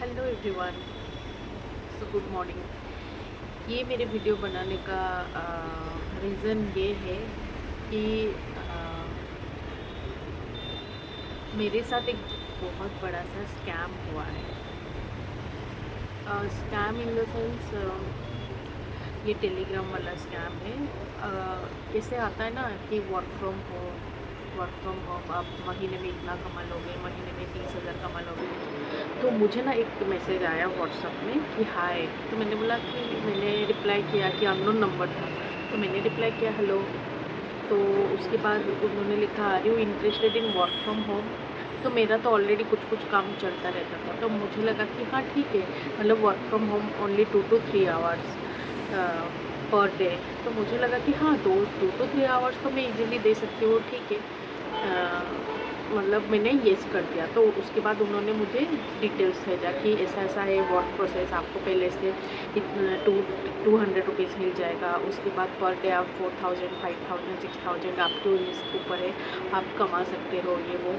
Hello everyone, so good morning. ये मेरे video बनाने का रीज़न ये है कि मेरे साथ एक बहुत बड़ा सा स्कैम हुआ है। स्कैम इन द सेंस ये टेलीग्राम वाला स्कैम है। कैसे आता है ना कि वर्क फ्रॉम होम आप महीने में इतना कमा लोगे, महीने में 30,000 कमा लोगे। तो मुझे ना एक मैसेज आया व्हाट्सअप में कि हाय। तो मैंने बोला कि मैंने रिप्लाई किया कि अननोन नंबर था, तो मैंने रिप्लाई किया हेलो। तो उसके बाद उन्होंने लिखा are you interested in work from home. तो मेरा तो ऑलरेडी कुछ काम चलता रहता था, तो मुझे लगा कि हाँ ठीक है, मतलब work from home only 2 to 3 hours per day. तो मुझे लगा कि हाँ 2 to 3 आवर्स तो मैं इजीली दे सकती हूँ, ठीक है। मतलब मैंने येस कर दिया। तो उसके बाद उन्होंने मुझे डिटेल्स भेजा कि ऐसा ऐसा है वर्क प्रोसेस, आपको पहले से टू हंड्रेड रुपीज़ मिल जाएगा। उसके बाद पर डे आप 4,000 5,000 6,000 आपके ऊपर है, आप कमा सकते हो ये वो।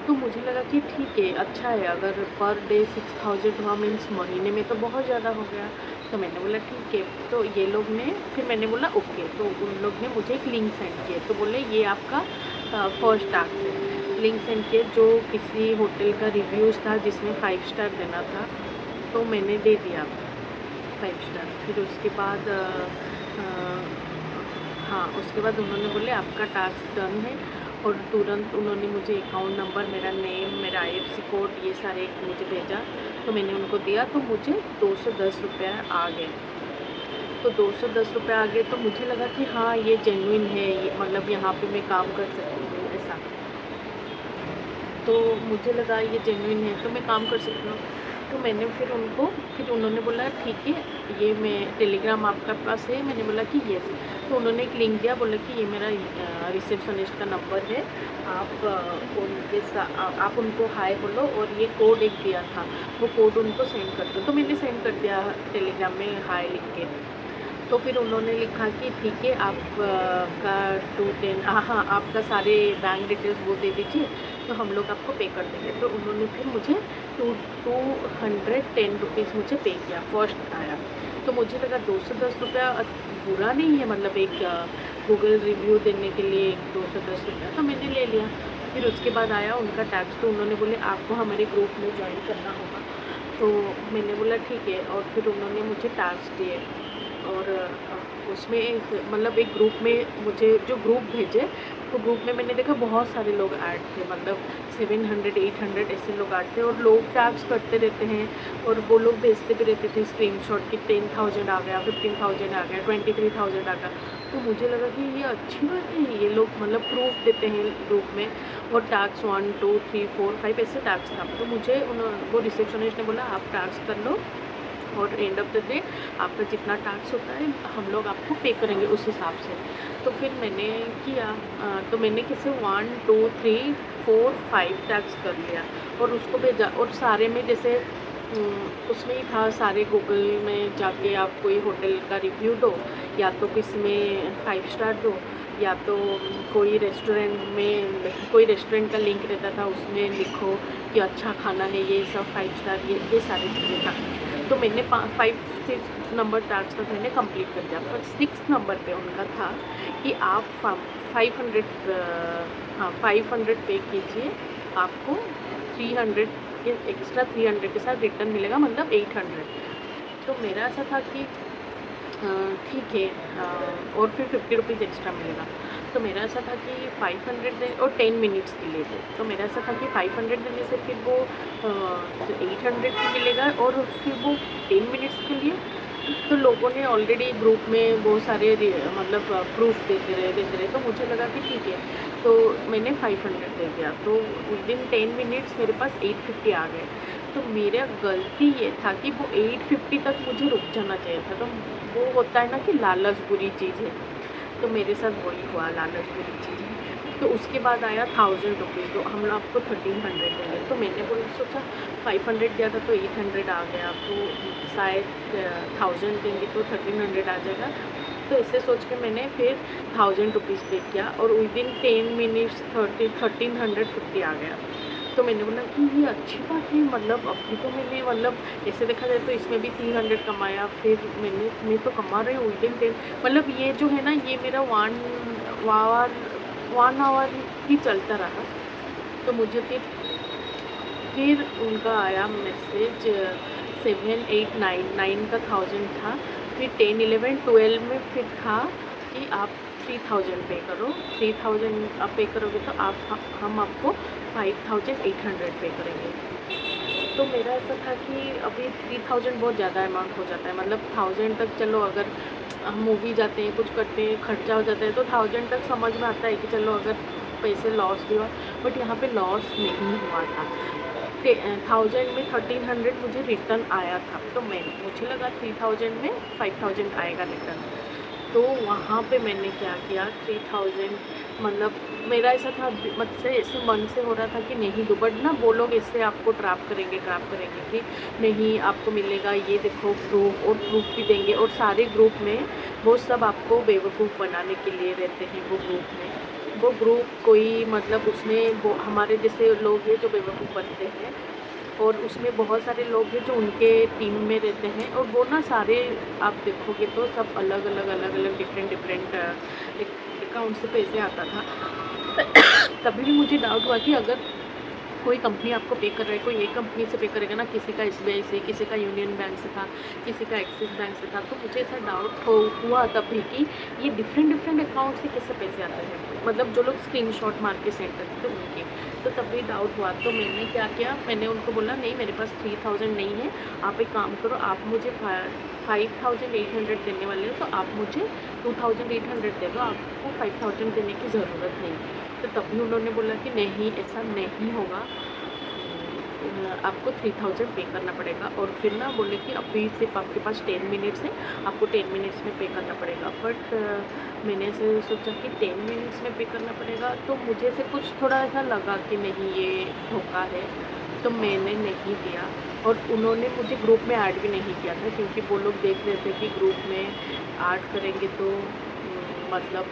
तो मुझे लगा कि ठीक है, अच्छा है, अगर पर डे 6,000 हुआ मीन्स महीने में तो बहुत ज़्यादा हो गया। तो मैंने बोला ठीक है। तो ये लोग ने फिर मैंने बोला ओके। तो उन लोग ने मुझे एक लिंक सेंड किया, तो बोले ये आपका फर्स्ट टास्क है। लिंक सेंड किए जो किसी होटल का रिव्यूज़ था जिसमें 5 स्टार देना था, तो मैंने दे दिया 5 स्टार। फिर उसके बाद हाँ, उसके बाद उन्होंने बोले आपका टास्क डन है, और तुरंत उन्होंने मुझे अकाउंट नंबर, मेरा नेम, मेरा IFSC कोड, ये सारे मुझे भेजा। तो मैंने उनको दिया, तो मुझे 210 रुपये आ गए। तो 210 रुपये आ गए, तो मुझे लगा कि हाँ ये जेन्युइन है, ये मतलब यहाँ पे मैं काम कर सकती हूँ ऐसा। तो मुझे लगा ये जेन्युइन है तो मैं काम कर सकती हूँ। तो मैंने फिर उन्होंने बोला ठीक है, ये मैं टेलीग्राम आपका पास है। मैंने बोला कि येस। तो उन्होंने एक लिंक दिया, बोला कि ये मेरा रिसेप्शनिस्ट का नंबर है, आप आप उनको हाय बोलो, और ये कोड एक दिया था, वो कोड उनको सेंड कर दो। तो मैंने सेंड कर दिया टेलीग्राम में हाय लिख के। तो फिर उन्होंने लिखा कि ठीक है, आपका 210 हाँ आपका सारे बैंक डिटेल्स वो दे दीजिए, तो हम लोग आपको पे कर देंगे। तो उन्होंने फिर मुझे 210 रुपीज़ मुझे पे किया, फर्स्ट आया। तो मुझे लगा 210 रुपया बुरा नहीं है, मतलब एक गूगल रिव्यू देने के लिए 210 रुपया, तो मैंने ले लिया। फिर उसके बाद आया उनका टैक्स, तो उन्होंने बोले आपको हमारे ग्रुप में ज्वाइन करना होगा। तो मैंने बोला ठीक है, और फिर उन्होंने मुझे टैक्स दिए। और उसमें मतलब एक ग्रुप में मुझे जो ग्रुप भेजे, तो ग्रुप में मैंने देखा बहुत सारे लोग ऐड थे, मतलब 700 800 ऐसे लोग ऐड थे, और लोग टैग्स करते रहते हैं, और वो लोग भेजते भी रहते थे स्क्रीनशॉट कि 10,000 आ गया, 15,000 आ गया, 23,000 आ गया। तो मुझे लगा कि ये अच्छी बात है, ये लोग मतलब प्रूफ देते हैं ग्रुप में, और टैक्स 1 2 3 4 5 ऐसे टैक्स था। तो मुझे वो रिसेप्शनिस्ट ने बोला आप टैक्स कर लो, और एंड ऑफ द डे आपका जितना टैक्स होता है हम लोग आपको पे करेंगे उस हिसाब से। तो फिर मैंने किया, तो मैंने किसे 1 2 3 4 5 टैक्स कर लिया, और उसको भेजा। और सारे में जैसे उसमें ही था, सारे गूगल में जाके आप कोई होटल का रिव्यू दो, या तो किसी में 5 स्टार दो, या तो कोई रेस्टोरेंट का लिंक रहता था, उसमें लिखो कि अच्छा खाना है, ये सब 5 स्टार, ये सारी चीज़ें था। तो मैंने 5 6 नंबर टास्क तक मैंने कंप्लीट कर दिया। पर 6 नंबर पे उनका था कि आप 500 हाँ 500 पे कीजिए, आपको 300 के एक्स्ट्रा 300 के साथ रिटर्न मिलेगा, मतलब 800। तो मेरा ऐसा था कि ठीक है, और फिर 50 रुपीज़ एक्स्ट्रा मिलेगा। तो मेरा ऐसा था कि 500 दे, और 10 मिनट्स के लिए थे। तो मेरा ऐसा था कि 500 देने से फिर वो 800 मिलेगा, और फिर वो 10 मिनट्स के लिए। तो लोगों ने ऑलरेडी ग्रुप में बहुत सारे मतलब प्रूफ देते रहे, तो मुझे लगा कि ठीक है। तो मैंने 500 दे दिया, तो विदिन 10 मिनट्स मेरे पास 850 आ गए। तो मेरा गलती ये था कि वो 850 तक मुझे रुक जाना चाहिए था। तो वो होता है ना कि लालच बुरी चीज़ है, तो मेरे साथ वही हुआ, लालच बुरी चीज़ है। तो उसके बाद आया 1000 रुपीज़, तो हम लोग आपको 1300 देंगे। तो मैंने सोचा 500 दिया था तो 800 आ गया, तो शायद 1000 देंगे तो 1300 आ जाएगा। तो ऐसे सोच के मैंने फिर 1000 रुपीज़ पे किया, और विदिन 10 मिनट्स 1350 आ गया। तो मैंने बोला कि ये अच्छी बात है, मतलब अभी तो मैंने मतलब ऐसे देखा जाए तो इसमें भी 300 कमाया, फिर मैं तो कमा रही हूँ विदिन 10, मतलब ये जो है ना ये मेरा 1 आवर ही चलता रहा। तो मुझे फिर उनका आया मैसेज 7 8 9 का 1000 था, फिर 10 11 12 में फिर था कि आप 3000 पे करो, 3000 आप पे करोगे तो हम आपको 5800 पे करेंगे। तो मेरा ऐसा था कि अभी 3000 बहुत ज़्यादा अमाउंट हो जाता है, मतलब 1000 तक चलो, अगर हम मूवी जाते हैं कुछ करते हैं खर्चा हो जाता है तो 1000 तक समझ में आता है कि चलो अगर पैसे लॉस भी हुआ, बट यहाँ पे लॉस नहीं हुआ था। 1000 में 1300 मुझे रिटर्न आया था, तो मुझे लगा 3000 में 5000 आएगा रिटर्न। तो वहाँ पे मैंने क्या किया, 3000 मतलब मेरा ऐसा था, मुझसे ऐसे मन से हो रहा था कि नहीं दो, बट ना वो लोग ऐसे आपको ट्रैप करेंगे कि नहीं आपको मिलेगा, ये देखो प्रूफ, और प्रूफ भी देंगे, और सारे ग्रुप में वो सब आपको बेवकूफ़ बनाने के लिए रहते हैं। वो ग्रुप कोई मतलब उसमें वो हमारे जैसे लोग हैं जो बेवकूफ़ बनते हैं, और उसमें बहुत सारे लोग हैं जो उनके टीम में रहते हैं, और वो ना सारे आप देखोगे तो सब अलग अलग डिफरेंट अकाउंट से पैसे आता था। तभी भी मुझे डाउट हुआ कि अगर कोई कंपनी आपको पे कर रहा है, कोई एक कंपनी से पे करेगा ना, किसी का SBI से, किसी का यूनियन बैंक से था, किसी का एक्सिस बैंक से था, तो मुझे ऐसा डाउट हुआ तभी कि ये डिफरेंट अकाउंट से कैसे पैसे आते हैं, मतलब जो लोग स्क्रीनशॉट मार के सेंड करते थे उनके। तो तभी डाउट हुआ, तो मैंने क्या किया, मैंने उनको बोला नहीं मेरे पास 3000 नहीं है, आप एक काम करो, आप मुझे 5800 देने वाले हो, तो आप मुझे 2800 दे दो, आपको 5000 देने की ज़रूरत नहीं। तो तभी उन्होंने बोला कि नहीं ऐसा नहीं होगा, आपको 3000 पे करना पड़ेगा, और फिर ना बोले कि अभी सिर्फ आपके पास 10 मिनट्स है, आपको 10 मिनट्स में पे करना पड़ेगा। बट मैंने ऐसे सोचा कि 10 मिनट्स में पे करना पड़ेगा, तो मुझे से कुछ थोड़ा ऐसा लगा कि नहीं ये धोखा है, तो मैंने नहीं दिया। और उन्होंने मुझे ग्रुप में ऐड भी नहीं किया था, क्योंकि वो लोग देख रहे थे कि ग्रुप में ऐड करेंगे तो मतलब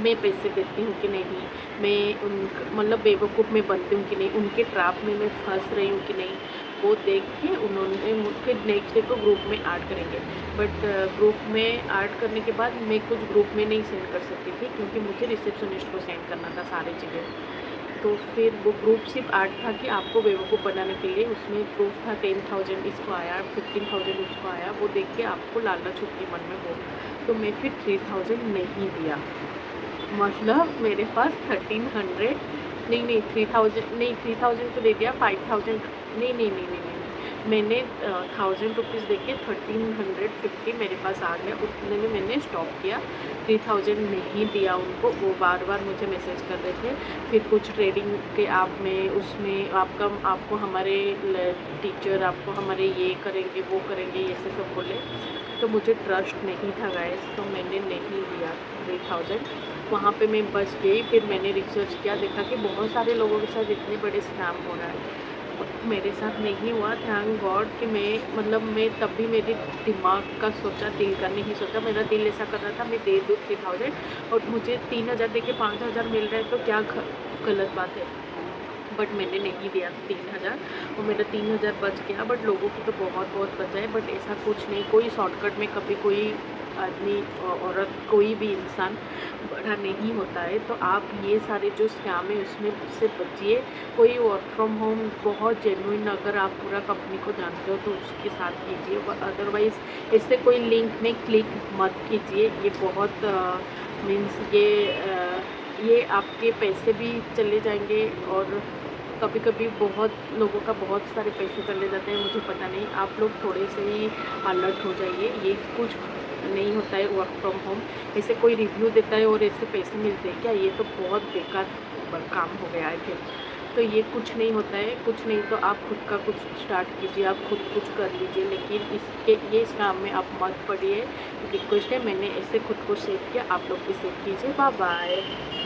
मैं पैसे देती हूँ कि नहीं, मैं उन मतलब बेवकूफ़ में बनती हूँ कि नहीं, उनके ट्रैप में मैं फंस रही हूँ कि नहीं, वो देख के उन्होंने फिर नेक्स्ट डे को ग्रुप में ऐड करेंगे। बट ग्रुप में ऐड करने के बाद मैं कुछ ग्रुप में नहीं सेंड कर सकती थी, क्योंकि मुझे रिसेप्शनिस्ट को सेंड करना था सारी चीज़ें। तो फिर वो ग्रुप सिर्फ ऐड था कि आपको बेवकूफ़ बनाने के लिए, उसमें प्रूफ था 10,000 इसको आया, 15,000 उसको आया, वो देख के आपको लालच होती मन में हो। तो मैं फिर 3000 नहीं दिया, मतलब मेरे पास 1300 नहीं 3000 नहीं, 3000 तो दे दिया, 5000 नहीं, मैंने 1000 रुपीज़ दे के 1350 मेरे पास आ गया, उतने में मैंने स्टॉप किया। 3000 नहीं दिया उनको, वो बार बार मुझे मैसेज कर रहे थे। फिर कुछ ट्रेडिंग के ऐप में उसमें आपको हमारे टीचर आपको हमारे ये करेंगे वो करेंगे, ऐसे सब बोले, तो मुझे ट्रस्ट नहीं था गाइस, तो मैंने नहीं दिया 3000। वहाँ पे मैं बच गई। फिर मैंने रिसर्च किया, देखा कि बहुत सारे लोगों के साथ इतने बड़े स्कैम हो रहा है, मेरे साथ नहीं हुआ, थैंक गॉड कि मैं तब भी मेरे दिमाग का सोचा, दिल का नहीं सोचा, मेरा दिल ऐसा कर रहा था मैं दे दूँ 3000, और मुझे 3000 दे के 5000 मिल रहा है तो क्या गलत बात है। बट मैंने नहीं दिया 3000, और मेरा 3000 बच गया, बट लोगों की तो बहुत बचा है। बट ऐसा कुछ नहीं, कोई शॉर्टकट में कभी कोई आदमी औरत कोई भी इंसान बड़ा नहीं होता है। तो आप ये सारे जो स्कैम है उसमें से बचिए। कोई वर्क फ्रॉम होम बहुत जेन्युइन, अगर आप पूरा कंपनी को जानते हो तो उसके साथ कीजिए, अदरवाइज़ इससे कोई लिंक में क्लिक मत कीजिए। ये बहुत मीन्स ये आपके पैसे भी चले जाएंगे, और कभी कभी बहुत लोगों का बहुत सारे पैसे चले जाते हैं, मुझे पता नहीं। आप लोग थोड़े से ही अलर्ट हो जाइए, ये कुछ नहीं होता है वर्क फ्रॉम होम। ऐसे कोई रिव्यू देता है और ऐसे पैसे मिलते हैं क्या, ये तो बहुत बेकार काम हो गया है फिर। तो ये कुछ नहीं होता है, कुछ नहीं तो आप खुद का कुछ स्टार्ट कीजिए, आप खुद कुछ कर लीजिए, लेकिन इस काम में आप मत पड़िए। रिक्वेस्ट है, मैंने ऐसे खुद को सेव किया, आप लोग भी सेव कीजिए। Bye bye.